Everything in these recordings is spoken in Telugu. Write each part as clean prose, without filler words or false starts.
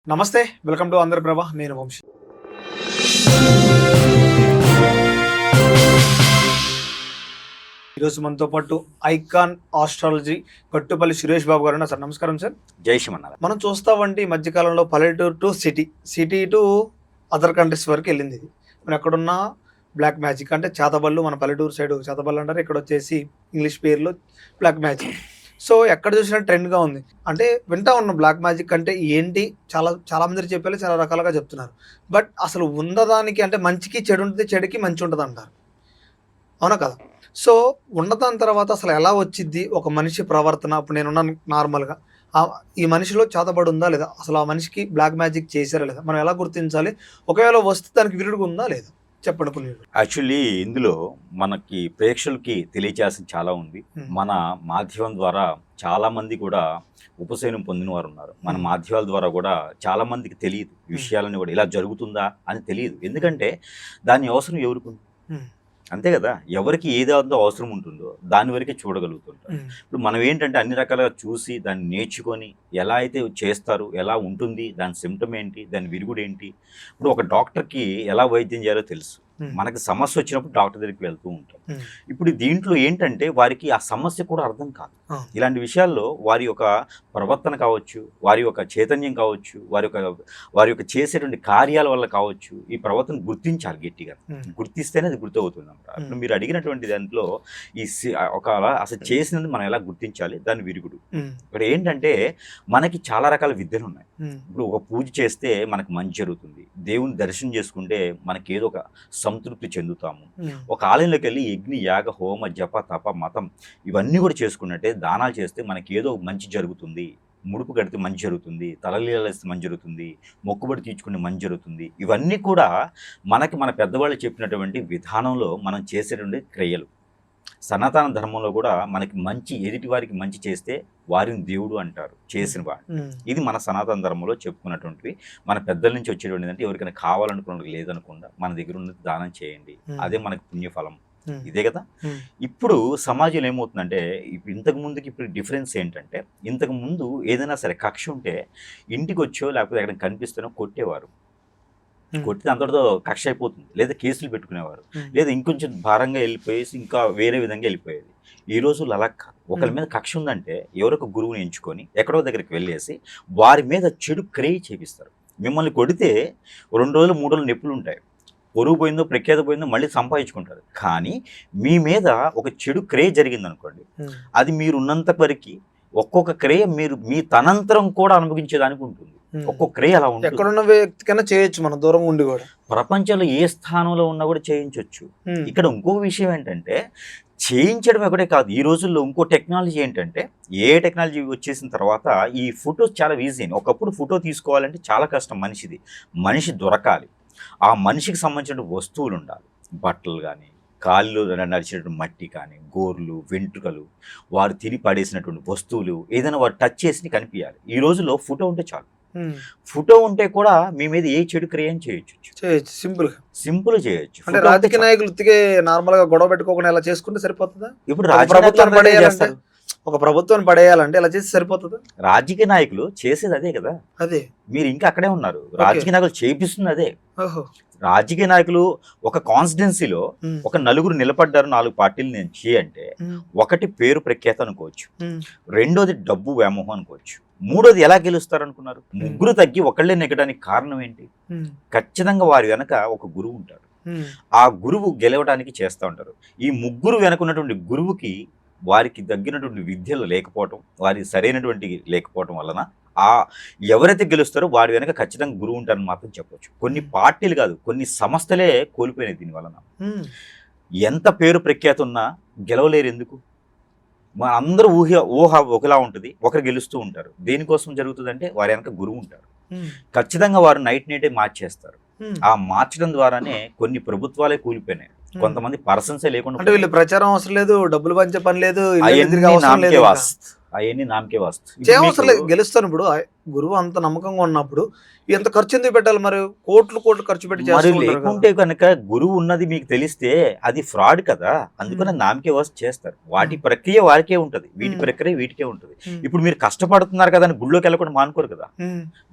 నమస్తే. Welcome to Andhra Prabha. నేను వంశీ. ఈరోజు మనతో పాటు ఐకాన్ ఆస్ట్రాలజీ కొట్టుపల్లి సురేష్ బాబు గారు ఉన్నారు. సార్ నమస్కారం సార్. జై శ్రీమన్నారాయణ. మనం చూస్తామంటే ఈ మధ్యకాలంలో పల్లెటూరు to city, city to other countries వరకు వెళ్ళింది ఇది. మనం ఎక్కడున్న బ్లాక్ మ్యాజిక్ అంటే చేతబళ్ళు, మన పల్లెటూరు సైడ్ చేతబళ్ళు అంటారు, ఇక్కడ వచ్చేసి ఇంగ్లీష్ పేర్లో బ్లాక్ మ్యాజిక్. సో ఎక్కడ చూసినా ట్రెండ్గా ఉంది. అంటే వింటా ఉన్నాం బ్లాక్ మ్యాజిక్ అంటే ఏంటి, చాలా మంది చెప్పారు, చాలా రకాలుగా చెప్తున్నారు. బట్ అసలు ఉన్నదానికి అంటే మంచికి చెడు ఉంటుంది, చెడుకి మంచి ఉంటుంది అంటారు, అవునా కదా? సో ఉన్నదాని తర్వాత అసలు ఎలా వచ్చిద్ది ఒక మనిషి ప్రవర్తన? ఇప్పుడు నేనున్నాను నార్మల్గా, ఈ మనిషిలో చేతబడి ఉందా లేదా, అసలు ఆ మనిషికి బ్లాక్ మ్యాజిక్ చేశారా లేదా, మనం ఎలా గుర్తించాలి? ఒకవేళ వస్తే దానికి విరుడుగా ఉందా లేదా, చెప్పండి కొన్ని. యాక్చువల్లీ ఇందులో మనకి ప్రేక్షకులకి తెలియచేయాల్సిన చాలా ఉంది. మన మాధ్యమం ద్వారా చాలా మంది కూడా ఉపశమనం పొందిన వారు ఉన్నారు. మన మాధ్యమాల ద్వారా కూడా చాలా మందికి తెలియదు విషయాలని, కూడా ఇలా జరుగుతుందా అని తెలియదు. ఎందుకంటే దాని అవసరం ఎవరికి, అంతే కదా, ఎవరికి ఏదో అవసరం ఉంటుందో దాని వరకే చూడగలుగుతుంటారు. ఇప్పుడు మనం ఏంటంటే అన్ని రకాలుగా చూసి దాన్ని నేర్చుకొని ఎలా అయితే చేస్తారు, ఎలా ఉంటుంది, దాని సిమ్టమ్ ఏంటి, దాని విరుగుడు ఏంటి. ఇప్పుడు ఒక డాక్టర్కి ఎలా వైద్యం చేయాలో తెలుసు. మనకి సమస్య వచ్చినప్పుడు డాక్టర్ దగ్గరికి వెళ్తూ ఉంటాం. ఇప్పుడు దీంట్లో ఏంటంటే వారికి ఆ సమస్య కూడా అర్థం కాదు. ఇలాంటి విషయాల్లో వారి యొక్క ప్రవర్తన కావచ్చు, వారి యొక్క చైతన్యం కావచ్చు, వారి యొక్క చేసేటువంటి కార్యాల వల్ల కావచ్చు, ఈ ప్రవర్తన గుర్తించాలి. గట్టిగా గుర్తిస్తేనే అది గుర్తవుతుంది అన్నమాట. ఇప్పుడు మీరు అడిగినటువంటి దాంట్లో ఈ అసలు చేసినది మనం ఎలా గుర్తించాలి, దాని విరుగుడు. ఇక్కడ ఏంటంటే మనకి చాలా రకాల విద్యలు ఉన్నాయి. ఇప్పుడు ఒక పూజ చేస్తే మనకు మంచి జరుగుతుంది, దేవుని దర్శనం చేసుకుంటే మనకి ఏదో ఒక సంతృప్తి చెందుతాము. ఒక ఆలయంలోకి వెళ్ళి యజ్ఞ, యాగ, హోమ, జప, తప, మతం ఇవన్నీ కూడా చేసుకున్నట్టే దానాలు చేస్తే మనకి ఏదో మంచి జరుగుతుంది. ముడుపు కడితే మంచి జరుగుతుంది, తలలీలేస్తే మంచి జరుగుతుంది, మొక్కుబడి తీర్చుకునే మంచి జరుగుతుంది. ఇవన్నీ కూడా మనకి మన పెద్దవాళ్ళు చెప్పినటువంటి విధానంలో మనం చేసేటువంటి క్రియలు. సనాతన ధర్మంలో కూడా మనకి మంచి, ఎదుటి వారికి మంచి చేస్తే వారిని దేవుడు అంటారు, చేసిన వాడు. ఇది మన సనాతన ధర్మంలో చెప్పుకున్నటువంటివి. మన పెద్దల నుంచి వచ్చేటువంటిది అంటే ఎవరికైనా కావాలనుకున్నది లేదనకుండా మన దగ్గర ఉన్నది దానం చేయండి, అదే మనకి పుణ్యఫలం. ఇదే కదా. ఇప్పుడు సమాజంలో ఏమవుతుందంటే, ఇప్పుడు ఇంతకు ముందుకి ఇప్పుడు డిఫరెన్స్ ఏంటంటే, ఇంతకు ముందు ఏదైనా సరే కక్ష ఉంటే ఇంటికి వచ్చో లేకపోతే ఎక్కడ కనిపిస్తేనో కొట్టేవారు. కొట్టితే అంతటితో కక్ష అయిపోతుంది, లేదా కేసులు పెట్టుకునేవారు, లేదా ఇంకొంచెం భారంగా వెళ్ళిపోయేసి ఇంకా వేరే విధంగా వెళ్ళిపోయేది. ఈ రోజుల్లో అలా కాదు. ఒకరి మీద కక్ష ఉందంటే ఎవరొక గురువుని ఎంచుకొని ఎక్కడో దగ్గరికి వెళ్ళేసి వారి మీద చెడు క్రియ చేపిస్తారు. మిమ్మల్ని కొడితే 2 రోజులు 3 రోజులు నొప్పులు ఉంటాయి, పొరుగు పోయిందో ప్రఖ్యాత పోయిందో మళ్ళీ సంపాదించుకుంటారు. కానీ మీ మీద ఒక చెడు క్రియ జరిగిందనుకోండి, అది మీరు ఉన్నంత వరకు ఒక్కొక్క క్రియ మీరు మీ తనంతరం కూడా అనుభవించేదానికి ఉంటుంది. ఒక్కొక్క క్రియ అలా ఉంటుంది. ఎక్కడున్న వ్యక్తికైనా చేయొచ్చు, మన దూరం ఉండి కూడా. ప్రపంచంలో ఏ స్థానంలో ఉన్నా కూడా చేయించవచ్చు. ఇక్కడ ఇంకో విషయం ఏంటంటే, చేయించడం ఒకటే కాదు, ఈ రోజుల్లో ఇంకో టెక్నాలజీ ఏంటంటే, ఏ టెక్నాలజీ వచ్చేసిన తర్వాత ఈ ఫొటోస్ చాలా ఈజీ. ఒకప్పుడు ఫోటో తీసుకోవాలంటే చాలా కష్టం. మనిషి దొరకాలి, ఆ మనిషికి సంబంధించిన వస్తువులు ఉండాలి, బట్టలు కానీ, కాళ్ళు నడిచినటువంటి మట్టి కానీ, గోర్లు, వెంట్రుకలు, వారు తిని పడేసినటువంటి వస్తువులు, ఏదైనా వారు టచ్ చేసి కనిపించాలి. ఈ రోజుల్లో ఫోటో ఉంటే చాలు. ఫోటో ఉంటే కూడా మీ మీద ఏ చెడు క్రియ చేయొచ్చు, సింపుల్ చేయొచ్చు. అంటే రాజకీయ నాయకులు నార్మల్ గా గొడవ పెట్టుకోకుండా ఎలా చేసుకుంటే సరిపోతుందా? ఇప్పుడు ఒక ప్రభుత్వాన్ని పడేయాలంటే ఎలా చేసి సరిపోతుందా? రాజకీయ నాయకులు చేసేది అదే కదా. అదే మీరు ఇంకా అక్కడే ఉన్నారు. రాజకీయ నాయకులు చేపిస్తుంది అదే. రాజకీయ నాయకులు ఒక కాన్స్టిట్యున్సీలో ఒక నలుగురు నిలబడ్డారు, 4 పార్టీలు నుంచి అంటే, ఒకటి పేరు ప్రఖ్యాత అనుకోవచ్చు, రెండోది డబ్బు వ్యామోహం అనుకోవచ్చు, మూడోది ఎలా గెలుస్తారు అనుకున్నారు? ముగ్గురు తగ్గి ఒకళ్ళే నెగ్గడానికి కారణం ఏంటి? ఖచ్చితంగా వారి వెనక ఒక గురువు ఉంటారు. ఆ గురువు గెలవడానికి చేస్తూ ఉంటారు. ఈ ముగ్గురు వెనక ఉన్నటువంటి గురువుకి వారికి తగ్గినటువంటి విద్యలు లేకపోవటం, వారికి సరైనటువంటి లేకపోవటం వలన ఎవరైతే గెలుస్తారో వారి వెనక ఖచ్చితంగా గురువు ఉంటారని మాత్రం చెప్పవచ్చు. కొన్ని పార్టీలు కాదు, కొన్ని సంస్థలే కోల్పోయినాయి దీని వలన. ఎంత పేరు ప్రఖ్యాత ఉన్నా గెలవలేరు. ఎందుకు? మన అందరూ ఊహ ఒకలా ఉంటుంది, ఒకరు గెలుస్తూ ఉంటారు. దేనికోసం జరుగుతుందంటే వారి వెనక గురువు ఉంటారు. ఖచ్చితంగా వారు నైటే మార్చేస్తారు. ఆ మార్చడం ద్వారానే కొన్ని ప్రభుత్వాలే కూలిపోయినాయి. కొంతమంది పర్సన్సే లేకుండా, వీళ్ళు ప్రచారం అవసరం లేదు, డబ్బులు పంచే పని లేదు, అవన్నీ నామకే వాస్తు. చేయవసరం లేదు, గెలుస్తాను. ఇప్పుడు గురువు అంత నమ్మకంగా ఉన్నప్పుడు ఎంత ఖర్చు ఎందుకు పెట్టాలి మరి? కోట్లు ఖర్చు పెట్టి మరి చేస్తూ ఉంటారు కదా. లేకుంటే కనుక గురువు ఉన్నది మీకు తెలిస్తే అది ఫ్రాడ్ కదా, అందుకని నామకే వాస్తు చేస్తారు. వాటి ప్రక్రియ వారికే ఉంటది, వీటి ప్రక్రియ వీటికే ఉంటది. ఇప్పుడు మీరు కష్టపడుతున్నారు కదా అని గుళ్ళోకి వెళ్ళకుండా మానుకోరు కదా,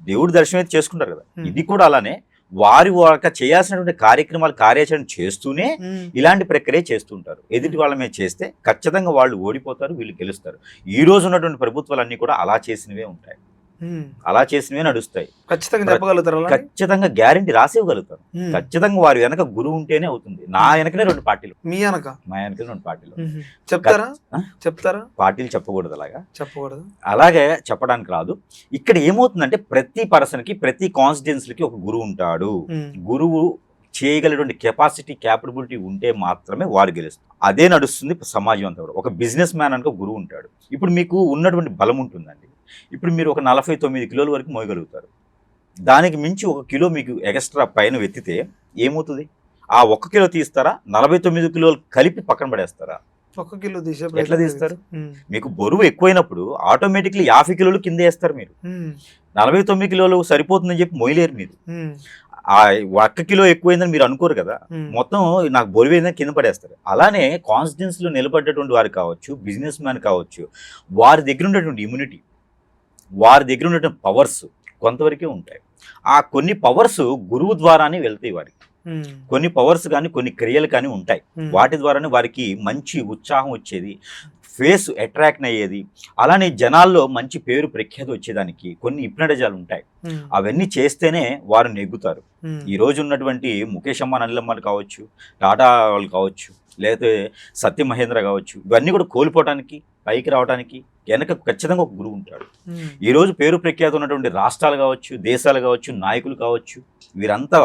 దేవుడి దర్శనం అయితే చేసుకుంటారు కదా. ఇది కూడా అలానే వారి చేయాల్సినటువంటి కార్యక్రమాలు కార్యాచరణ చేస్తూనే ఇలాంటి ప్రక్రియ చేస్తుంటారు. ఎదుటి వాళ్ళ మీద చేస్తే ఖచ్చితంగా వాళ్ళు ఓడిపోతారు, వీళ్ళు గెలుస్తారు. ఈ రోజు ఉన్నటువంటి ప్రభుత్వాలన్నీ కూడా అలా చేసినవే ఉంటాయి, అలా చేసినవే నడుస్తాయి. ఖచ్చితంగా చెప్పగలుగుతారు, ఖచ్చితంగా గ్యారెంటీ రాసివ్వగలుగుతారు. ఖచ్చితంగా వారి వెనక గురువు ఉంటేనే అవుతుంది. నా వెనకనే 2 పార్టీలు, మీ వెనక మా వెనకనే 2 పార్టీలు. చెప్తారా? పార్టీలు చెప్పకూడదు, అలాగా చెప్పకూడదు, అలాగే చెప్పడానికి రాదు. ఇక్కడ ఏమవుతుందంటే ప్రతి పర్సన్ కి ప్రతి కాన్స్టిట్యున్సీకి ఒక గురువు ఉంటాడు. గురువు చేయగలిగినటువంటి కెపాసిటీ క్యాపబిలిటీ ఉంటే మాత్రమే వారు గెలుస్తారు. అదే నడుస్తుంది సమాజం అంతా కూడా. ఒక బిజినెస్ మ్యాన్ అనుకో గురువు ఉంటాడు. ఇప్పుడు మీకు ఉన్నటువంటి బలం ఉంటుందండి. ఇప్పుడు మీరు ఒక 49 కిలోల వరకు మోయగలుగుతారు. దానికి మించి 1 కిలో మీకు ఎక్స్ట్రా పైన వెత్తితే ఏమవుతుంది? ఆ 1 కిలో తీస్తారా, 49 కిలోలు కలిపి పక్కన పడేస్తారా? 1 కిలో తీసే ఎట్లా తీస్తారు? మీకు బరువు ఎక్కువైనప్పుడు ఆటోమేటిక్లీ 50 కిలోలు కింద వేస్తారు. మీరు 49 కిలోలు సరిపోతుందని చెప్పి మోయలేరు. మీరు ఆ 1 కిలో ఎక్కువైందని మీరు అనుకోరు కదా, మొత్తం నాకు బరువైందని కింద పడేస్తారు. అలానే కాన్స్టిట్యున్సీలో నిలబడ్డటువంటి వారు కావచ్చు, బిజినెస్ మ్యాన్ కావచ్చు, వారి దగ్గర ఉన్నటువంటి ఇమ్యూనిటీ, వారి దగ్గర ఉన్నటువంటి పవర్స్ కొంతవరకే ఉంటాయి. ఆ కొన్ని పవర్స్ గురువు ద్వారానే వెళ్తాయి వారికి. కొన్ని పవర్స్ కానీ కొన్ని క్రియలు కానీ ఉంటాయి. వాటి ద్వారానే వారికి మంచి ఉత్సాహం వచ్చేది, ఫేస్ అట్రాక్ట్ అయ్యేది. అలానే జనాల్లో మంచి పేరు ప్రఖ్యాతి వచ్చేదానికి కొన్ని హిప్నటిజాలు ఉంటాయి. అవన్నీ చేస్తేనే వారు నెగ్గుతారు. ఈ రోజు ఉన్నటువంటి ముఖేష్ అంబానీ, అనిల్ అంబానీ కావచ్చు, టాటా వాళ్ళు కావచ్చు, లేకపోతే సత్య మహేంద్ర కావచ్చు, ఇవన్నీ కూడా కోల్పోవడానికి, పైకి రావడానికి వెనక ఖచ్చితంగా ఒక గురువు ఉంటాడు. ఈ రోజు పేరు ప్రఖ్యాతి ఉన్నటువంటి రాష్ట్రాలు కావచ్చు, దేశాలు కావచ్చు, నాయకులు కావచ్చు, వీరంతా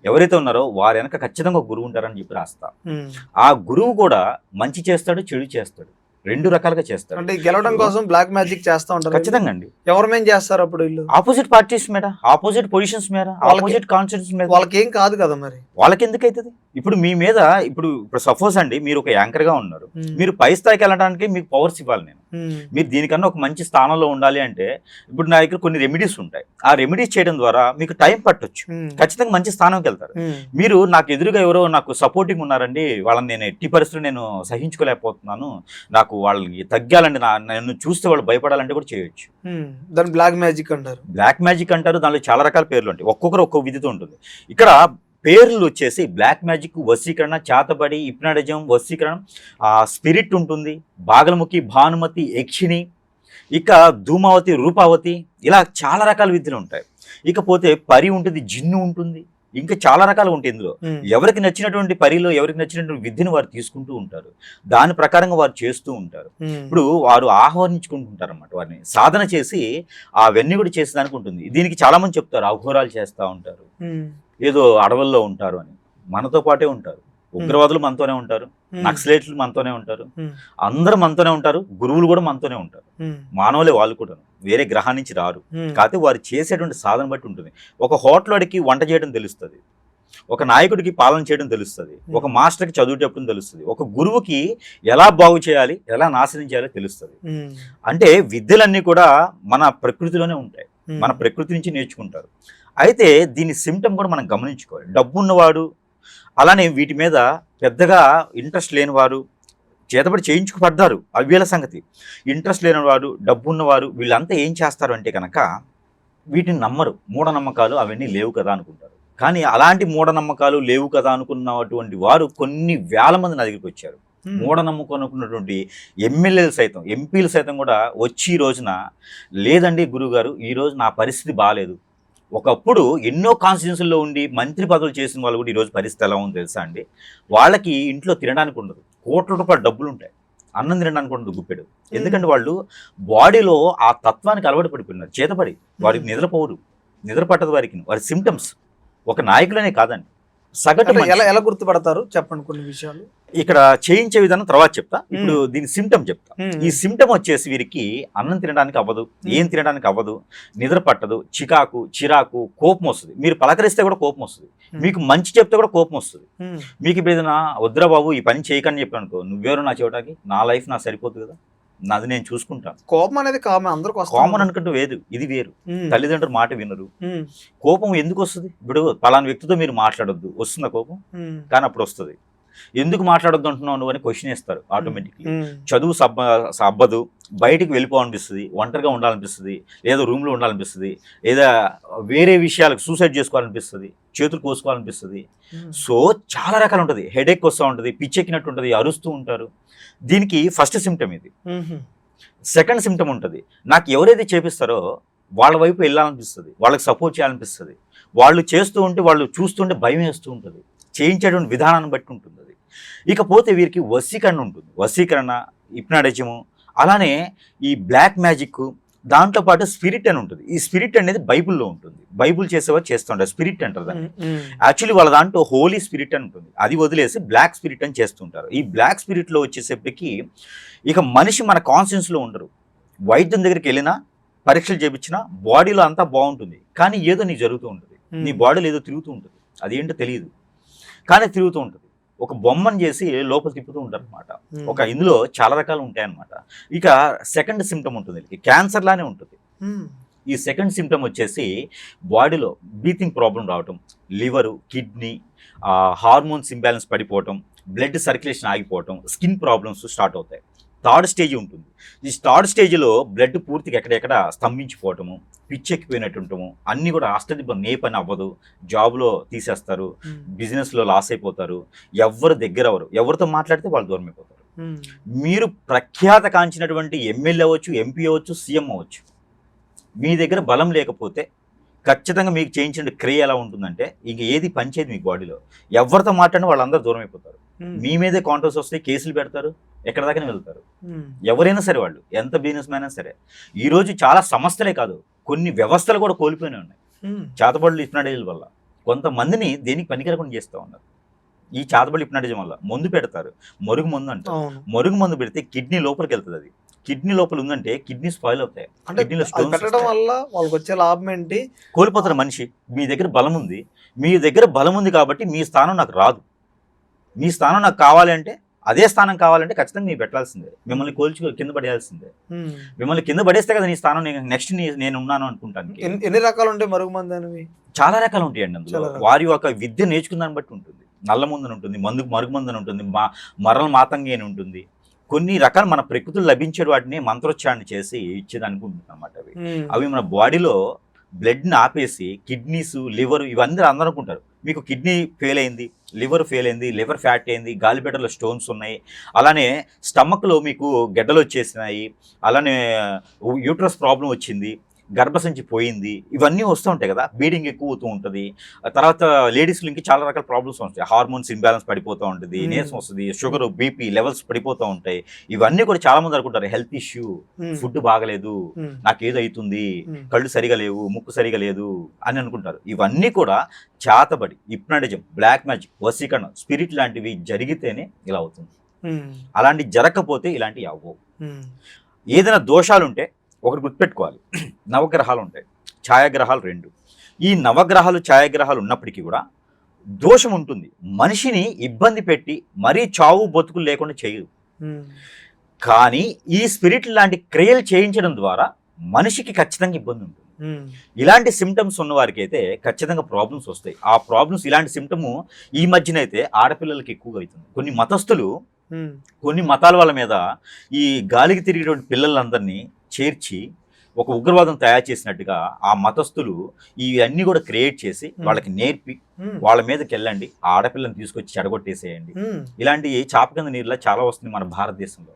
ఎవరైతే ఉన్నారో వారి వెనక ఖచ్చితంగా ఒక గురువు ఉంటారని చెప్పి రాస్తా. ఆ గురువు కూడా మంచి చేస్తాడు, చెడు చేస్తాడు, 2 రకాలుగా చేస్తారు. అంటే గెలవడం కోసం బ్లాక్ మ్యాజిక్ చేస్తా ఉంటారు. ఖచ్చితంగా అండి. ఎవరి మీద చేస్తారు అప్పుడు? వీళ్ళు ఆపోజిట్ పార్టీస్ మీద, ఆపోజిట్ పొజిషన్స్ మీద, ఆపోజిట్ కాన్స్టిట్యూన్స్ మీద. వాళ్ళకి ఏం కాదు కదా మరి. వాళ్ళకి ఎందుకు అవుతుంది? ఇప్పుడు మీ మీద ఇప్పుడు సపోజ్ అండి, మీరు ఒక యాంకర్ గా ఉన్నారు, మీరు పై స్థాయికి వెళ్ళడానికి మీకు పవర్స్ ఇవ్వాలి నేను. మీరు దీనికన్నా ఒక మంచి స్థానంలో ఉండాలి అంటే ఇప్పుడు నా దగ్గర కొన్ని రెమెడీస్ ఉంటాయి. ఆ రెమెడీస్ చేయడం ద్వారా మీకు టైం పట్టొచ్చు, ఖచ్చితంగా మంచి స్థానంకి వెళ్తారు. మీరు నాకు ఎదురుగా ఎవరో నాకు సపోర్టింగ్ ఉన్నారండి, వాళ్ళని నేను ఎట్టి పరిస్థితులు నేను సహించుకోలేకపోతున్నాను, నాకు వాళ్ళకి తగ్గాలండి, నన్ను చూస్తే వాళ్ళు భయపడాలంటే కూడా చేయొచ్చు. దాన్ని బ్లాక్ మ్యాజిక్ అంటారు. బ్లాక్ మ్యాజిక్ అంటారు. దానిలో చాలా రకాల పేర్లు ఉంటాయి, ఒక్కొక్కరు ఒక్కొక్క విధితో ఉంటుంది. ఇక్కడ పేర్లు వచ్చేసి బ్లాక్ మ్యాజిక్, వశీకరణ, చేతబడి, హిప్నాటిజం, వశీకరణం, స్పిరిట్ ఉంటుంది, బాగలముఖి, భానుమతి, యక్షిణి, ఇక ధూమావతి, రూపావతి, ఇలా చాలా రకాల విద్యలు ఉంటాయి. ఇకపోతే పరి ఉంటుంది, జిన్ను ఉంటుంది, ఇంకా చాలా రకాలు ఉంటాయి. ఇందులో ఎవరికి నచ్చినటువంటి పరిలో ఎవరికి నచ్చినటువంటి విద్యను వారు తీసుకుంటూ ఉంటారు, దాని ప్రకారంగా వారు చేస్తూ ఉంటారు. ఇప్పుడు వారు ఆహ్వానించుకుంటుంటారు అన్నమాట, వారిని సాధన చేసి అవన్నీ కూడా చేసేదానికి ఉంటుంది. దీనికి చాలా మంది చెప్తారు అఘోరాలు చేస్తూ ఉంటారు, ఏదో అడవుల్లో ఉంటారు అని. మనతో పాటే ఉంటారు, ఉగ్రవాదులు మనతోనే ఉంటారు, నక్సలైట్లు మనతోనే ఉంటారు, అందరూ మనతోనే ఉంటారు, గురువులు కూడా మనతోనే ఉంటారు, మానవులే వాళ్ళు కూడా, వేరే గ్రహం నుంచి రారు. కాకపోతే వారు చేసేటువంటి సాధన బట్టి ఉంటుంది. ఒక హోటల్వాడికి వంట చేయడం తెలుస్తుంది, ఒక నాయకుడికి పాలన చేయడం తెలుస్తుంది, ఒక మాస్టర్కి చదువు చెప్పడం తెలుస్తుంది, ఒక గురువుకి ఎలా బాగు చేయాలి, ఎలా నాశనం చేయాలో తెలుస్తుంది. అంటే విద్యలన్నీ కూడా మన ప్రకృతిలోనే ఉంటాయి, మన ప్రకృతి నుంచి నేర్చుకుంటారు. అయితే దీని సిమ్టమ్ కూడా మనం గమనించుకోవాలి. డబ్బు ఉన్నవాడు, అలానే వీటి మీద పెద్దగా ఇంట్రెస్ట్ లేనివారు, చేతబడి చేయించుకుపడ్డారు, అవి వీళ్ళ సంగతి. ఇంట్రెస్ట్ లేనివారు, డబ్బు ఉన్నవారు, వీళ్ళంతా ఏం చేస్తారు అంటే కనుక వీటిని నమ్మరు. మూఢనమ్మకాలు అవన్నీ లేవు కదా అనుకుంటారు. కానీ అలాంటి మూఢనమ్మకాలు లేవు కదా అనుకున్నటువంటి వారు కొన్ని వేల మంది నా దగ్గరికి వచ్చారు. మూఢనమ్మకం అనుకున్నటువంటి ఎమ్మెల్యేలు సైతం, ఎంపీలు సైతం కూడా వచ్చి ఈ రోజున, లేదండి గురువుగారు, ఈరోజు నా పరిస్థితి బాగాలేదు. ఒకప్పుడు ఎన్నో కాన్స్టిట్యూన్సీల్లో ఉండి మంత్రి పదవులు చేసిన వాళ్ళు కూడా ఈరోజు పరిస్థితి ఎలా ఉందో తెలుసా అండి? వాళ్ళకి ఇంట్లో తినడానికి ఉండదు, కోట్ల రూపాయల డబ్బులు ఉంటాయి, అన్నం తినడానికి ఉండదు గుప్పెడు. ఎందుకంటే వాళ్ళు బాడీలో ఆ తత్వానికి అలవాటు పడిపోయినారు, చేతపడి. వారికి నిద్రపోరు, నిద్ర పట్టదు వారికి. వారి సిమ్టమ్స్ ఒక నాయకులనే కాదండి, సగటు ఎలా గుర్తుపడతారు చెప్పండి కొన్ని విషయాలు. ఇక్కడ చేయించే విధానం తర్వాత చెప్తా, ఇప్పుడు దీని సిమ్టమ్ చెప్తా. ఈ సిమ్టమ్ వచ్చేసి వీరికి అన్నం తినడానికి అవ్వదు, ఏం తినడానికి అవ్వదు, నిద్ర పట్టదు, చికాకు, చిరాకు, కోపం వస్తుంది. మీరు పలకరిస్తే కూడా కోపం వస్తుంది, మీకు మంచి చెప్తే కూడా కోపం వస్తుంది. మీకు ఇప్పుడు ఏదైనా వద్దురా బాబు ఈ పని చేయకని చెప్పాను అనుకో, నువ్వెవరు నా చెవటానికి, నా లైఫ్ నాకు సరిపోతుంది కదా, నాది నేను చూసుకుంటాను. కోపం అనేది కామన్, అందరికి కామన్ అనుకుంటూ వేరు, ఇది వేరు. తల్లిదండ్రులు మాట వినరు. కోపం ఎందుకు వస్తుంది? ఇప్పుడు పలానా వ్యక్తితో మీరు మాట్లాడొద్దు, వస్తుందా కోపం? కానీ అప్పుడు వస్తుంది. ఎందుకు మాట్లాడొద్దు అంటున్నావు నువ్వు అని క్వశ్చన్ ఇస్తారు ఆటోమేటిక్లీ. చదువు అబ్బదు, బయటికి వెళ్ళిపోవాలనిపిస్తుంది, ఒంటరిగా ఉండాలనిపిస్తుంది, లేదా రూమ్లో ఉండాలనిపిస్తుంది, లేదా వేరే విషయాలకు సూసైడ్ చేసుకోవాలనిపిస్తుంది, చేతులు కోసుకోవాలనిపిస్తుంది. సో చాలా రకాలు ఉంటుంది. హెడేక్ వస్తూ ఉంటుంది, పిచ్చెక్కినట్టు ఉంటుంది, అరుస్తూ ఉంటారు. దీనికి ఫస్ట్ సిమ్టమ్ ఇది. సెకండ్ సిమ్టమ్ ఉంటుంది, నాకు ఎవరైతే చేపిస్తారో వాళ్ళ వైపు వెళ్ళాలనిపిస్తుంది, వాళ్ళకి సపోర్ట్ చేయాలనిపిస్తుంది. వాళ్ళు చేస్తూ ఉంటే, వాళ్ళు చూస్తుంటే భయం వేస్తూ ఉంటుంది. చేయించేటువంటి విధానాన్ని బట్టి ఉంటుంది అది. ఇకపోతే వీరికి వశీకరణ ఉంటుంది. వశీకరణ, హిప్నాటిజము, అలానే ఈ బ్లాక్ మ్యాజిక్, దాంతోపాటు స్పిరిట్ అని ఉంటుంది. ఈ స్పిరిట్ అనేది బైబుల్లో ఉంటుంది. బైబుల్ చేసేవారు చేస్తుంటారు, స్పిరిట్ అంటారు దాన్ని. యాక్చువల్లీ వాళ్ళ దాంట్లో హోలీ స్పిరిట్ అని ఉంటుంది, అది వదిలేసి బ్లాక్ స్పిరిట్ అని చేస్తుంటారు. ఈ బ్లాక్ స్పిరిట్లో వచ్చేసేపటికి ఇక మనిషి మన కాన్షియన్స్లో ఉండరు. వైద్యం దగ్గరికి వెళ్ళినా, పరీక్షలు చేయించినా బాడీలో అంతా బాగుంటుంది, కానీ ఏదో నీకు జరుగుతూ ఉంటుంది. నీ బాడీలో ఏదో తిరుగుతూ ఉంటుంది, అదేంటో తెలియదు, కానీ తిరుగుతూ ఉంటుంది. ఒక బొమ్మను చేసి లోపల తిప్పుతూ ఉంటారు అనమాట. ఒక ఇందులో చాలా రకాలు ఉంటాయి అనమాట. ఇక సెకండ్ సిమ్టమ్ ఉంటుంది, క్యాన్సర్ లానే ఉంటుంది. ఈ సెకండ్ సిమ్టమ్ వచ్చేసి బాడీలో బ్రీతింగ్ ప్రాబ్లం రావటం, లివరు, కిడ్నీ, హార్మోన్స్ ఇంబ్యాలెన్స్ పడిపోవటం, బ్లడ్ సర్క్యులేషన్ ఆగిపోవటం, స్కిన్ ప్రాబ్లమ్స్ స్టార్ట్ అవుతాయి. థర్డ్ స్టేజ్ ఉంటుంది. ఈ థర్డ్ స్టేజ్లో బ్లడ్ పూర్తిగా ఎక్కడెక్కడ స్తంభించిపోవటము, పిచ్చెక్కిపోయినట్టు ఉంటాము, అన్నీ కూడా అష్టదిబ్బం, ఏ పని అవ్వదు, జాబ్లో తీసేస్తారు, బిజినెస్లో లాస్ అయిపోతారు, ఎవరు దగ్గర అవ్వరు, ఎవరితో మాట్లాడితే వాళ్ళు దూరం అయిపోతారు. మీరు ప్రఖ్యాత కాంచినటువంటి ఎమ్మెల్యే అవ్వచ్చు, ఎంపీ అవ్వచ్చు, సీఎం అవ్వచ్చు, మీ దగ్గర బలం లేకపోతే ఖచ్చితంగా మీకు చేయించిన క్రియ ఎలా ఉంటుందంటే ఇంక ఏది పనిచేయదు మీకు బాడీలో. ఎవరితో మాట్లాడినా వాళ్ళందరూ దూరం అయిపోతారు. మీ మీదే కాంట్రోస్ వస్తే కేసులు పెడతారు, ఎక్కడ దాకా వెళ్తారు. ఎవరైనా సరే, వాళ్ళు ఎంత బిజినెస్ మ్యాన్ అయినా సరే. ఈరోజు చాలా సంస్థలే కాదు, కొన్ని వ్యవస్థలు కూడా కోల్పోయినాయి ఉన్నాయి చేతబడులు, హిప్నాటిజం వల్ల. కొంతమందిని దేనికి పనికిరకుండా చేస్తూ ఉన్నారు. ఈ చేతబడులు, హిప్నాటిజం వల్ల మందు పెడతారు, మరుగు మందు అంటారు. మరుగు మందు పెడితే కిడ్నీ లోపలికి వెళ్తుంది. అది కిడ్నీ లోపల ఉందంటే కిడ్నీ స్పాయిల్ అవుతాయి. కిడ్నీలో స్టోన్స్ పెట్టడం వల్ల వాళ్ళకి వచ్చే లాభం ఏంటి? కోల్పోతారు మనిషి. మీ దగ్గర బలం ఉంది, మీ దగ్గర బలం ఉంది కాబట్టి మీ స్థానం నాకు రాదు, మీ స్థానం నాకు కావాలి అంటే, అదే స్థానం కావాలంటే ఖచ్చితంగా మీరు పెట్టాల్సిందే. మిమ్మల్ని కోల్చి కింద పడేయాల్సిందే. మిమ్మల్ని కింద పడేస్తే కదా నీ స్థానం, నెక్స్ట్ నేను ఉన్నాను అనుకుంటాను. ఎన్ని రకాలు ఉంటాయి మరుగు మందు అనేవి? చాలా రకాలు ఉంటాయండి. అందులో వారి ఒక విద్య నేర్చుకున్న దాన్ని బట్టి ఉంటుంది. నల్ల ముందని ఉంటుంది, మరుగు మందని ఉంటుంది, మరల మాతంగి అని ఉంటుంది. కొన్ని రకాలు మన ప్రకృతులు లభించే వాటిని మంత్రోచ్చారణ చేసి ఇచ్చేది అనుకుంటుంది అన్నమాట. అవి మన బాడీలో బ్లడ్ని ఆపేసి కిడ్నీస్, లివర్, ఇవన్నీ అందరూ అనుకుంటారు మీకు కిడ్నీ ఫెయిల్ అయింది, లివర్ ఫెయిల్ అయింది, లివర్ ఫ్యాట్ అయింది, గాలిబెడ్డలో స్టోన్స్ ఉన్నాయి, అలానే స్టమక్లో మీకు గడ్డలు వచ్చేసినాయి, అలానే యూట్రస్ ప్రాబ్లం వచ్చింది, గర్భసంచి పోయింది, ఇవన్నీ వస్తూ ఉంటాయి కదా. బ్లీడింగ్ ఎక్కువ అవుతూ ఉంటుంది. తర్వాత లేడీస్లో ఇంక చాలా రకాల ప్రాబ్లమ్స్ వస్తాయి. హార్మోన్స్ ఇంబ్యాలెన్స్ పడిపోతూ ఉంటుంది, నీరసం వస్తుంది, షుగర్, బీపీ లెవెల్స్ పడిపోతూ ఉంటాయి. ఇవన్నీ కూడా చాలా మంది అనుకుంటారు హెల్త్ ఇష్యూ, ఫుడ్ బాగలేదు, నాకేదో అవుతుంది, కళ్ళు సరిగా లేవు, ముక్కు సరిగా లేదు అని అనుకుంటారు. ఇవన్నీ కూడా చేతబడి, హిప్నాటిజం, బ్లాక్ మ్యాజిక్, వశీకరణ, స్పిరిట్ లాంటివి జరిగితేనే ఇలా అవుతుంది. అలాంటివి జరగకపోతే ఇలాంటివి అవ్వవు. ఏదైనా దోషాలు ఉంటే ఒకటి గుర్తుపెట్టుకోవాలి, నవగ్రహాలు ఉంటాయి, ఛాయాగ్రహాలు 2. ఈ నవగ్రహాలు, ఛాయాగ్రహాలు ఉన్నప్పటికీ కూడా దోషం ఉంటుంది. మనిషిని ఇబ్బంది పెట్టి మరీ చావు బతుకులు లేకుండా చేయదు. కానీ ఈ స్పిరిట్ లాంటి క్రియలు చేయించడం ద్వారా మనిషికి ఖచ్చితంగా ఇబ్బంది ఉంటుంది. ఇలాంటి సిమ్టమ్స్ ఉన్న వారికి అయితే ఖచ్చితంగా ప్రాబ్లమ్స్ వస్తాయి. ఆ ప్రాబ్లమ్స్, ఇలాంటి సిమ్టము ఈ మధ్యన అయితే ఆడపిల్లలకి ఎక్కువగా అవుతుంది. కొన్ని మతస్థులు, కొన్ని మతాల వాళ్ళ మీద ఈ గాలికి తిరిగేటువంటి పిల్లలందరినీ చేర్చి ఒక ఉగ్రవాదం తయారు చేసినట్టుగా ఆ మతస్థులు ఇవన్నీ కూడా క్రియేట్ చేసి వాళ్ళకి నేర్పి వాళ్ళ మీదకి వెళ్ళండి, ఆడపిల్లని తీసుకొచ్చి చెడగొట్టేసేయండి. ఇలాంటి చాప కింద నీరులా చాలా వస్తుంది మన భారతదేశంలో.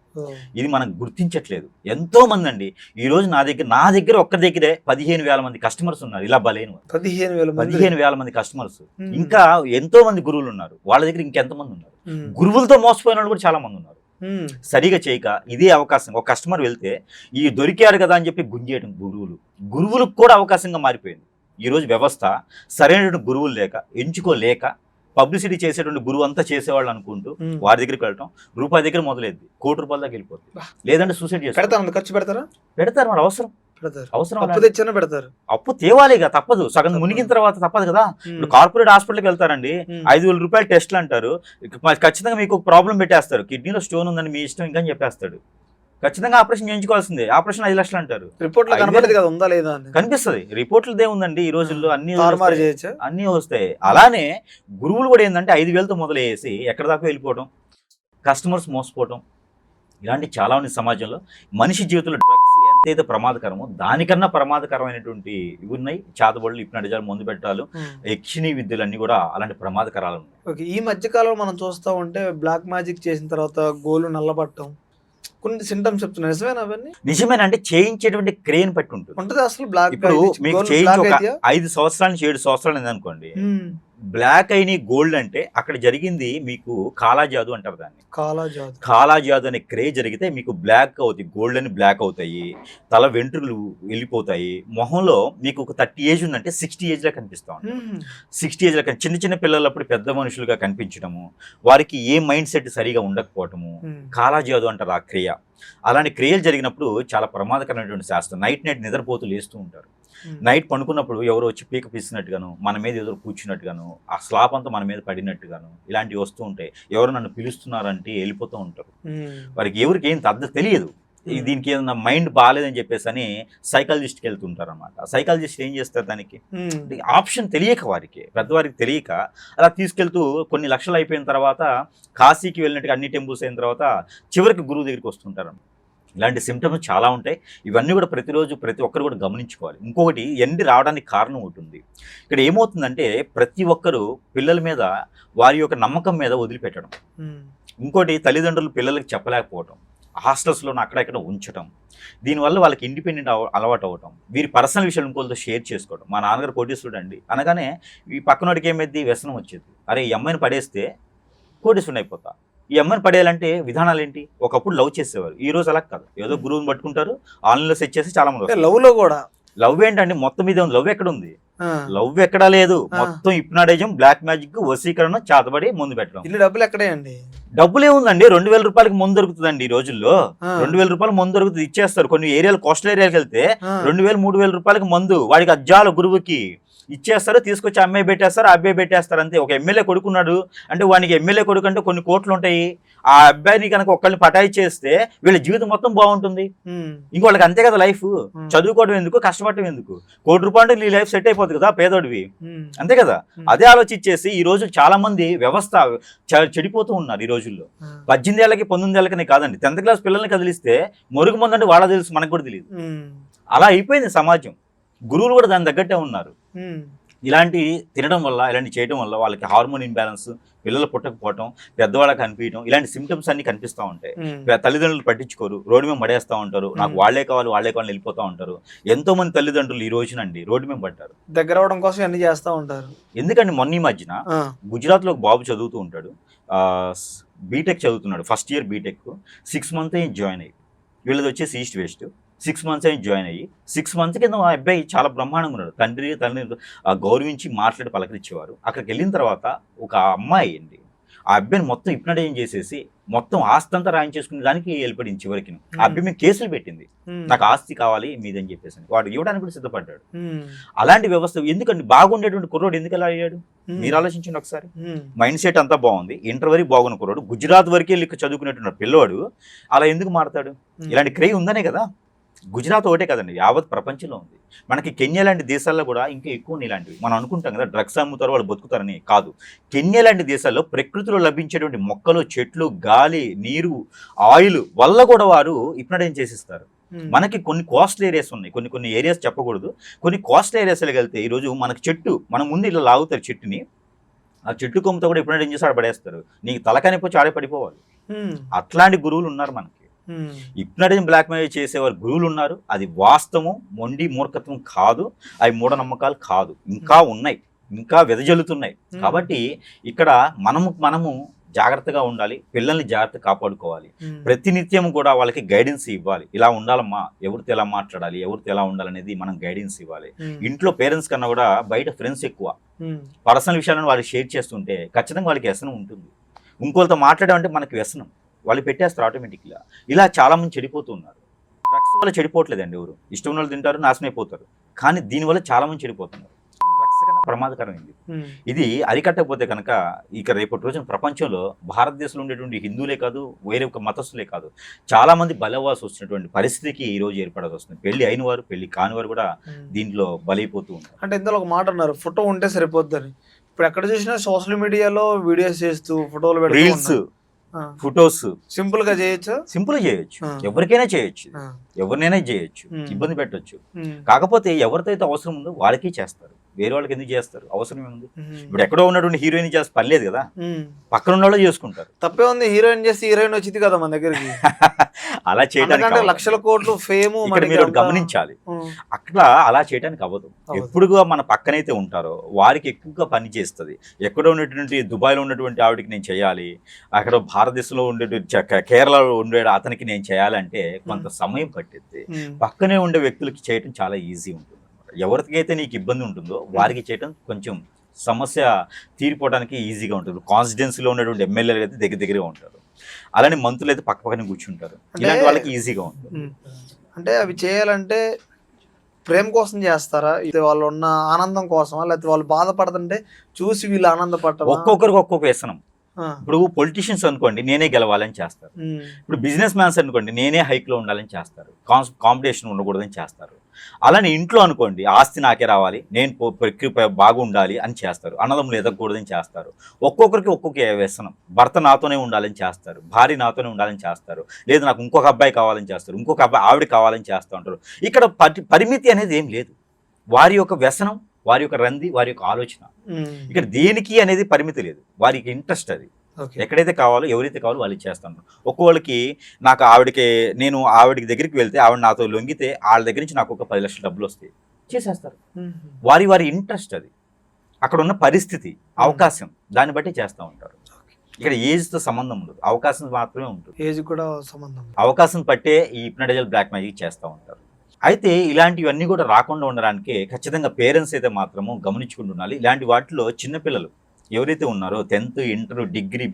ఇది మనం గుర్తించట్లేదు. ఎంతో మంది అండి ఈ రోజు నా దగ్గర ఒక్క దగ్గరే 15,000 మంది కస్టమర్స్ ఉన్నారు. ఇలా బలేను 15,000 మంది కస్టమర్స్. ఇంకా ఎంతో మంది గురువులు ఉన్నారు. వాళ్ళ దగ్గర ఇంకెంతమంది ఉన్నారు. గురువులతో మోసపోయిన వాళ్ళు కూడా చాలా మంది ఉన్నారు. సరిగా చేయక ఇదే అవకాశం, ఒక కస్టమర్ వెళ్తే ఈ దొరికారు కదా అని చెప్పి గుంజేయడం గురువులకు కూడా అవకాశంగా మారిపోయింది. ఈరోజు వ్యవస్థ సరైనటువంటి గురువులు లేక, ఎంచుకోలేక, పబ్లిసిటీ చేసేటువంటి గురువు అంతా చేసేవాళ్ళు అనుకుంటూ వారి దగ్గరికి వెళ్ళటం, రూపాయి దగ్గర మొదలైంది, కోటి రూపాయల దాకా వెళ్ళిపోతుంది. లేదంటే సూసైడ్ చేస్తారు. ఖర్చు పెడతారు, మన అవసరం పెడతారు. అప్పు తేవాలి ఇక, తప్పదు. సగం మునిగిన తర్వాత తప్పదు కదా. ఇప్పుడు కార్పొరేట్ హాస్పిటల్కి వెళ్తారండి, 5,000 రూపాయలు టెస్ట్లు అంటారు, ఖచ్చితంగా మీకు ప్రాబ్లం పెట్టేస్తారు. కిడ్నీలో స్టోన్ ఉందని మీ ఇష్టం ఇంకా చెప్పేస్తాడు. ఖచ్చితంగా ఆపరేషన్ చేయించుకోవాల్సిందే. ఆపరేషన్ 5 లక్షలు అంటారు. రిపోర్ట్లో కనబడేది కదా ఉందా లేదా అని. కనిపిస్తుంది. రిపోర్ట్లదే ఉందండి ఈ రోజుల్లో, అన్ని తారుమారు చేయొచ్చా? అన్నీ వస్తాయి. అలానే గురువులు కూడా ఏంటంటే 5,000తో మొదలయ్యేసి ఎక్కడి దాకా వెళ్ళిపోవడం, కస్టమర్స్ మోసపోవడం, ఇలాంటి చాలా ఉంది సమాజంలో. మనిషి జీవితంలో డ్రగ్స్ ఎంతైతే ప్రమాదకరమో దానికన్నా ప్రమాదకరమైనటువంటి ఇవి ఉన్నాయి. చేతబడులు, ఇప్నడిజాలు, మందు పెట్టాలు, యక్షిణీ విద్యలు అన్నీ కూడా అలాంటి ప్రమాదకరాలు ఉన్నాయి. ఓకే. ఈ మధ్య కాలంలో మనం చూస్తూ ఉంటే బ్లాక్ మ్యాజిక్ చేసిన తర్వాత గోలు నల్లబట్టడం కొన్ని సింటమ్స్ చెప్తున్నారు, నిజమేనా అవన్నీ? నిజమేనంటే చేయించేటువంటి క్రేన్ పట్టి ఉంటుంది. ఉంటుంది అసలు బ్లాక్ ఇప్పుడు మీకు చేయించి ఒక 5 సంవత్సరాల నుంచి 7 సంవత్సరాలు అనుకోండి, బ్లాక్ అయిన గోల్డ్ అంటే అక్కడ జరిగింది మీకు కాలాజాదు అంటారు దాన్ని. కాలాజాదు అనే క్రే జరిగితే మీకు బ్లాక్ అవుతాయి, గోల్డ్ అని బ్లాక్ అవుతాయి, తల వెంట్రుకలు వెళ్ళిపోతాయి, మొహంలో మీకు ఒక 30 ఏజ్ ఉందంటే 60 ఏజ్లో కనిపిస్తూ ఉంటాయి. 60 ఏజ్లో చిన్న చిన్న పిల్లలప్పుడు పెద్ద మనుషులుగా కనిపించడము, వారికి ఏ మైండ్ సెట్ సరిగా ఉండకపోవటము, కాలాజాదు అంటారు ఆ క్రియ. అలాంటి క్రియలు జరిగినప్పుడు చాలా ప్రమాదకరమైనటువంటి శాస్త్రం. నైట్ నిద్రపోతూ లేస్తూ ఉంటారు. నైట్ పండుకున్నప్పుడు ఎవరో వచ్చి పీక పీసినట్టుగాను, మన మీద ఎదురు కూర్చున్నట్టుగాను, ఆ స్లాప్ అంతా మన మీద పడినట్టుగాను ఇలాంటివి వస్తూ ఉంటాయి. ఎవరు నన్ను పిలుస్తున్నారంటే వెళ్ళిపోతూ ఉంటారు. వారికి ఎవరికి ఏం అర్థం తెలియదు. దీనికి ఏదైనా మైండ్ బాగాలేదని చెప్పేసి అని సైకాలజిస్ట్కి వెళ్తుంటారు అనమాట. సైకాలజిస్ట్ ఏం చేస్తారు, దానికి ఆప్షన్ తెలియక, వారికి పెద్దవారికి తెలియక అలా తీసుకెళ్తూ కొన్ని లక్షలు అయిపోయిన తర్వాత కాశీకి వెళ్ళినట్టుగా అన్ని టెంపుల్స్ అయిన తర్వాత చివరికి గురువు దగ్గరికి వస్తుంటారు. ఇలాంటి సిమ్టమ్స్ చాలా ఉంటాయి. ఇవన్నీ కూడా ప్రతిరోజు ప్రతి ఒక్కరు కూడా గమనించుకోవాలి. ఇంకొకటి ఎండి రావడానికి కారణం ఉంటుంది. ఇక్కడ ఏమవుతుందంటే ప్రతి ఒక్కరు పిల్లల మీద వారి యొక్క నమ్మకం మీద వదిలిపెట్టడం, ఇంకోటి తల్లిదండ్రులు పిల్లలకి చెప్పలేకపోవటం, హాస్టల్స్లో అక్కడెక్కడ ఉంచడం, దీనివల్ల వాళ్ళకి ఇండిపెండెంట్ అలవాటు అవ్వటం, వీరి పర్సనల్ విషయాలు ఇంకోళ్ళతో షేర్ చేసుకోవడం. మా నాన్నగారు కోటీశ్వరుడు అండి అనగానే ఈ పక్కనోడికి ఏమైంది, వ్యసనం వచ్చేది. అరే ఈ అమ్మాయిని పడేస్తే కోటీశ్వరుడు అయిపోతా, ఈ అమ్మాయిని పడేయాలంటే విధానాలు ఏంటి? ఒకప్పుడు లవ్ చేసేవారు, ఈ రోజు అలా కాదు. ఏదో గురువుని పట్టుకుంటారు, ఆన్లైన్లో సెట్ చేసి చాలా మంది. లవ్లో కూడా లవ్ ఏంటండి, మొత్తం మీద ఉంది. లవ్ ఎక్కడ ఉంది? లవ్ ఎక్కడా లేదు. మొత్తం హిప్నాటిజం, బ్లాక్ మ్యాజిక్, వశీకరణ, చేతబడి, ముందు పెట్టడం. డబ్బులు ఎక్కడే అండి? డబ్బులు ఏముందండి, 2,000 రూపాయలకి ముందు దొరుకుతుందండి ఈ రోజుల్లో. 2,000 రూపాయలు ముందు దొరుకుతుంది, ఇచ్చేస్తారు. కొన్ని ఏరియాలు, కోస్టల్ ఏరియాకి వెళ్తే 2,000, 3,000 రూపాయలకి మందు వాడికి అజ్జాలు గురువుకి ఇచ్చేస్తారు, తీసుకొచ్చి అమ్మాయి పెట్టేస్తారు, అబ్బాయి పెట్టేస్తారు, అంతే. ఒక ఎమ్మెల్యే కొడుకున్నాడు అంటే వానికి ఎమ్మెల్యే కొడుకు అంటే కొన్ని కోట్లు ఉంటాయి. ఆ అబ్బాయిని కనుక ఒక్కళ్ళని పటాయి చేస్తే వీళ్ళ జీవితం మొత్తం బాగుంటుంది. ఇంకోళ్ళకి అంతే కదా లైఫ్. చదువుకోవడం ఎందుకు, కష్టపడటం ఎందుకు? ₹1,00,00,000 అంటే నీ లైఫ్ సెట్ అయిపోతుంది కదా పేదోడివి, అంతే కదా. అదే ఆలోచించేసి ఈ రోజు చాలా మంది వ్యవస్థ చెడిపోతూ ఉన్నారు ఈ రోజుల్లో. 18 ఏళ్ళకి 19 ఏళ్ళకి కాదండి, 10th క్లాస్ పిల్లల్ని కదిలిస్తే మొరుగు మంది అంటే వాళ్ళ తెలుసు, మనకు కూడా తెలియదు. అలా అయిపోయింది సమాజం. గురువులు కూడా దాని తగ్గట్టే ఉన్నారు. ఇలాంటి తినడం వల్ల, ఇలాంటి చేయడం వల్ల వాళ్ళకి హార్మోన్ ఇంబ్యాలెన్స్, పిల్లలు పుట్టకపోవటం, పెద్దవాళ్ళకి కనిపించడం, ఇలాంటి సిమ్టమ్స్ అన్ని కనిపిస్తూ ఉంటాయి. తల్లిదండ్రులు పట్టించుకోరు, రోడ్డు మీద పడేస్తూ ఉంటారు. నాకు వాళ్ళే కావాలి వెళ్ళిపోతూ ఉంటారు. ఎంతో మంది తల్లిదండ్రులు ఈ రోజునండి రోడ్డు మీద పడ్డారు, దగ్గర అవడం కోసం అన్ని చేస్తూ ఉంటారు. ఎందుకండి మొన్న ఈ మధ్యన గుజరాత్లో ఒక బాబు చదువుతూ ఉంటాడు, బీటెక్ చదువుతున్నాడు, first year BTech. 6 months join అయ్యి, వీళ్ళది వచ్చేసి ఈస్ట్ వెస్ట్. 6 months జాయిన్ అయ్యి 6 months కింద మా అబ్బాయి చాలా బ్రహ్మాండంగా ఉన్నాడు. తండ్రి గౌరవించి మాట్లాడి పలకరించేవారు. అక్కడికి వెళ్ళిన తర్వాత ఒక అమ్మాయి అండి ఆ అబ్బాయిని మొత్తం హిప్నటైజ్ చేసేసి మొత్తం ఆస్తి అంతా రాయించేసుకునే దానికి వెళ్ళిపడింది. చివరికి ఆ అబ్బాయి మేము కేసులు పెట్టింది, నాకు ఆస్తి కావాలి మీదని చెప్పేసి. వాడు ఇవ్వడానికి కూడా సిద్ధపడ్డాడు. అలాంటి వ్యవస్థ ఎందుకండి? బాగుండేటువంటి కుర్రోడు ఎందుకు ఎలా అయ్యాడు? మీరు ఆలోచించండి ఒకసారి. మైండ్ సెట్ అంతా బాగుంది, ఇంటర్ వరకు బాగున్న కుర్రోడు, గుజరాత్ వరకు వెళ్ళి చదువుకునేటువంటి పిల్లవాడు అలా ఎందుకు మారతాడు? ఇలాంటి క్రేజ్ ఉందనే కదా. గుజరాత్ ఒకటే కదండి, యావత్ ప్రపంచంలో ఉంది. మనకి కెన్యా లాంటి దేశాల్లో కూడా ఇంకా ఎక్కువ ఇలాంటివి. మనం అనుకుంటాం కదా డ్రగ్స్ అమ్ముతారు వాళ్ళు బతుకుతారని, కాదు. కెన్యా లాంటి దేశాల్లో ప్రకృతిలో లభించేటువంటి మొక్కలు, చెట్లు, గాలి, నీరు, ఆయిల్ వల్ల కూడా వారు హిప్నటైజ్ చేసిస్తారు. మనకి కొన్ని కోస్టల్ ఏరియాస్ ఉన్నాయి, కొన్ని ఏరియాస్ చెప్పకూడదు. కొన్ని కోస్టల్ ఏరియాస్లోకి వెళ్తే ఈరోజు మనకి చెట్టు, మన ముందు ఇలా లాగుతారు చెట్టుని, ఆ చెట్టు కొమ్మతో కూడా హిప్నటైజ్ చేసి ఆడ పడేస్తారు. నీకు తలకానిపోయి ఆడే పడిపోవాలి. అట్లాంటి గురువులు ఉన్నారు మనకి. హిప్నటిజం బ్లాక్ మెయిల్ చేసేవారు గురువులు ఉన్నారు. అది వాస్తవం, మొండి మూర్ఖత్వం కాదు, అవి మూఢనమ్మకాలు కాదు, ఇంకా ఉన్నాయి, ఇంకా వెదజల్లుతున్నాయి. కాబట్టి ఇక్కడ మనము జాగ్రత్తగా ఉండాలి, పిల్లల్ని జాగ్రత్తగా కాపాడుకోవాలి. ప్రతినిత్యం కూడా వాళ్ళకి గైడెన్స్ ఇవ్వాలి. ఇలా ఉండాలమ్మా, ఎవరితో ఎలా మాట్లాడాలి, ఎవరితో ఎలా ఉండాలనేది మనం గైడెన్స్ ఇవ్వాలి. ఇంట్లో పేరెంట్స్ కన్నా కూడా బయట ఫ్రెండ్స్ ఎక్కువ. పర్సనల్ విషయాలను వాళ్ళు షేర్ చేస్తుంటే ఖచ్చితంగా వాళ్ళకి వ్యసనం ఉంటుంది. ఇంకోళ్ళతో మాట్లాడమంటే మనకి వ్యసనం, వాళ్ళు పెట్టేస్తారు ఆటోమేటిక్గా. ఇలా చాలామంది చెడిపోతూ ఉన్నారు. డ్రగ్స్ వల్ల చెడిపోవట్లేదండి ఎవరు, ఇష్టం వాళ్ళు తింటారు, నాశనం అయిపోతారు. కానీ దీనివల్ల చాలామంది చెడిపోతున్నారు. డ్రగ్స్ కన్నా ప్రమాదకరమైంది. ఉమ్, ఇది అరికట్టకపోతే కనుక ఇక రేపటి రోజున ప్రపంచంలో భారతదేశంలో ఉండేటువంటి హిందువులే కాదు, వేరే ఒక మతస్థులే కాదు, చాలా మంది బలవాల్సి వస్తున్నటువంటి పరిస్థితికి ఈ రోజు ఏర్పడాల్సి వస్తుంది. పెళ్లి అయిన వారు, పెళ్లి కాని వారు కూడా ఉమ్. దీంట్లో బలైపోతూ ఉంటారు. అంటే ఇందులో ఒక మాట అన్నారు, ఫోటో ఉంటే సరిపోద్దని. ఇప్పుడు ఎక్కడ చూసినా సోషల్ మీడియాలో వీడియోస్ చేస్తూ ఫోటోలు పెడుతూ రీల్స్, ఉన్నారు. ఆ, ఫొటోస్ సింపుల్ గా చేయొచ్చు. సింపుల్ చేయొచ్చు, ఆ. ఎవరికైనా చేయొచ్చు, ఆ, ఎవరినైనా చేయొచ్చు, ఉమ్. ఇబ్బంది పెట్టొచ్చు. ఉమ్, కాకపోతే ఎవరితో అవసరం ఉందో వాళ్ళకి చేస్తారు, వేరే వాళ్ళకి ఎందుకు చేస్తారు? అవసరం ఏముంది? ఉమ్, ఇప్పుడు ఎక్కడో ఉన్నటువంటి హీరోయిన్ చేస్తే పర్లేదు కదా, ఉమ్. పక్కన ఉన్న వాళ్ళు చేసుకుంటారు. తప్పే ఉంది, హీరోయిన్ చేస్తే హీరోయిన్ వచ్చింది కదా మన దగ్గరికి. అలా చేయడానికి ఎందుకంటే అవ్వదు. లక్షల కోట్లు ఫేమ్ ఇక్కడ మీరు ఒకటి గమనించాలి, అట్లా అలా చేయడానికి అవ్వదు. ఎప్పుడుగా మన పక్కనైతే ఉంటారో వారికి ఎక్కువగా పని చేస్తుంది. ఎక్కడ ఉన్నటువంటి దుబాయ్లో ఉన్నటువంటి ఆవిడకి నేను చేయాలి, అక్కడ భారతదేశంలో ఉండేటువంటి కేరళలో ఉండే అతనికి నేను చేయాలంటే కొంత సమయం పట్టిద్ది. పక్కనే ఉండే వ్యక్తులకి చేయటం చాలా ఈజీ ఉంటుంది. ఎవరికైతే నీకు ఇబ్బంది ఉంటుందో వారికి చేయటం కొంచెం సమస్య తీరిపోవడానికి ఈజీగా ఉంటుంది. కాన్స్టిట్యున్సీలో ఉన్నటువంటి ఎమ్మెల్యేలు అయితే దగ్గరగా ఉంటారు, అలానే మంత్రులు అయితే పక్క పక్కనే కూర్చుంటారు. ఇలాంటి వాళ్ళకి ఈజీగా ఉంటుంది. అంటే అవి చేయాలంటే ప్రేమ కోసం చేస్తారా, ఇది వాళ్ళు ఉన్న ఆనందం కోసమా, లేకపోతే వాళ్ళు బాధపడుతుంటే చూసి వీళ్ళు ఆనందపడటం? ఒక్కొక్కరికి ఒక్కొక్క వ్యసనం. ఇప్పుడు పొలిటీషియన్స్ అనుకోండి, నేనే గెలవాలని చేస్తారు. ఇప్పుడు బిజినెస్ మ్యాన్స్ అనుకోండి, నేనే హైక్లో ఉండాలని చేస్తారు, కాంపిటీషన్ ఉండకూడదని చేస్తారు. అలానే ఇంట్లో అనుకోండి, ఆస్తి నాకే రావాలి, నేను బాగుండాలి అని చేస్తారు, అన్నదమ్ములు ఎదగకూడదని చేస్తారు. ఒక్కొక్కరికి ఒక్కొక్క వ్యసనం. భర్త నాతోనే ఉండాలని చేస్తారు, భార్య నాతోనే ఉండాలని చేస్తారు, లేదు నాకు ఇంకొక అబ్బాయి కావాలని చేస్తారు, ఇంకొక అబ్బాయి ఆవిడ కావాలని చేస్తూ ఉంటారు. ఇక్కడ పరిమితి అనేది ఏం లేదు. వారి యొక్క వ్యసనం, వారి యొక్క రంది, వారి యొక్క ఆలోచన. ఇక్కడ దేనికి అనేది పరిమితి లేదు, వారికి ఇంట్రెస్ట్ అది. ఎక్కడైతే కావాలో, ఎవరైతే కావాలో వాళ్ళు చేస్తాను. ఒక్కోళ్ళకి నాకు నేను ఆవిడకి దగ్గరికి వెళ్తే ఆవిడ నాతో లొంగితే వాళ్ళ దగ్గర నుంచి నాకు ఒక 10 లక్షల డబ్బులు వస్తాయి, చేసేస్తారు. వారి ఇంట్రెస్ట్ అది, అక్కడ ఉన్న పరిస్థితి, అవకాశం, దాన్ని బట్టి చేస్తూ ఉంటారు. ఇక్కడ ఏజ్తో సంబంధం ఉండదు, అవకాశం మాత్రమే ఉంటుంది. ఏజ్ కూడా సంబంధం, అవకాశం పట్టే ఈ హిప్నటైజర్ బ్లాక్ మ్యాజిక్ చేస్తూ ఉంటారు. అయితే ఇలాంటివన్నీ కూడా రాకుండా ఉండడానికి ఖచ్చితంగా పేరెంట్స్ అయితే మాత్రము గమనించుకుంటూ ఉండాలి. ఇలాంటి వాటిలో చిన్నపిల్లలు ఎవరైతే ఉన్నారో 10th, ఇంటర్, డిగ్రీ,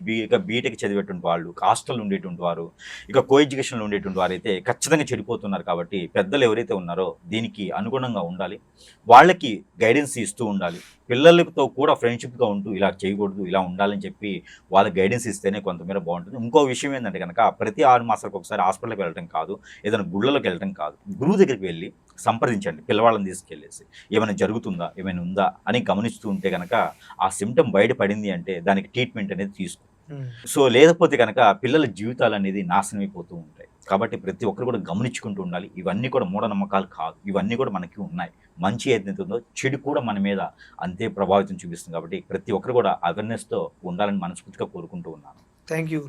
బీటెక్ చదివేటువంటి వాళ్ళు, హాస్టల్ ఉండేటువంటి వారు, ఇక కో ఎడ్యుకేషన్లో ఉండేటువంటి వారు అయితే ఖచ్చితంగా చెడిపోతున్నారు. కాబట్టి పెద్దలు ఎవరైతే ఉన్నారో దీనికి అనుగుణంగా ఉండాలి, వాళ్ళకి గైడెన్స్ ఇస్తూ ఉండాలి. పిల్లలతో కూడా ఫ్రెండ్షిప్గా ఉంటూ ఇలా చేయకూడదు, ఇలా ఉండాలని చెప్పి వాళ్ళకి గైడెన్స్ ఇస్తేనే కొంతమేర బాగుంటుంది. ఇంకో విషయం ఏంటంటే కనుక ప్రతి 6 మాసాలకు ఒకసారి హాస్పిటల్కి వెళ్ళడం కాదు, ఏదైనా గుళ్ళలోకి వెళ్ళడం కాదు, గురువు దగ్గరికి వెళ్ళి సంప్రదించండి. పిల్లవాళ్ళని తీసుకెళ్ళేసి ఏమైనా జరుగుతుందా, ఏమైనా ఉందా అని గమనిస్తూ ఉంటే కనుక ఆ సిమ్టమ్ బయటపడింది అంటే దానికి ట్రీట్మెంట్ అనేది తీసుకో. సో లేకపోతే కనుక పిల్లల జీవితాలు అనేది నాశనం అయిపోతూ ఉంటాయి. కాబట్టి ప్రతి ఒక్కరు కూడా గమనించుకుంటూ ఉండాలి. ఇవన్నీ కూడా మూఢనమ్మకాలు కాదు, ఇవన్నీ కూడా మనకి ఉన్నాయి. మంచి ఏదైతే ఉందో చెడు కూడా మన మీద అంతే ప్రభావితం చూపిస్తుంది. కాబట్టి ప్రతి ఒక్కరు కూడా అవేర్నెస్తో ఉండాలని మనస్ఫూర్తిగా కోరుకుంటూ ఉన్నాను. Thank you.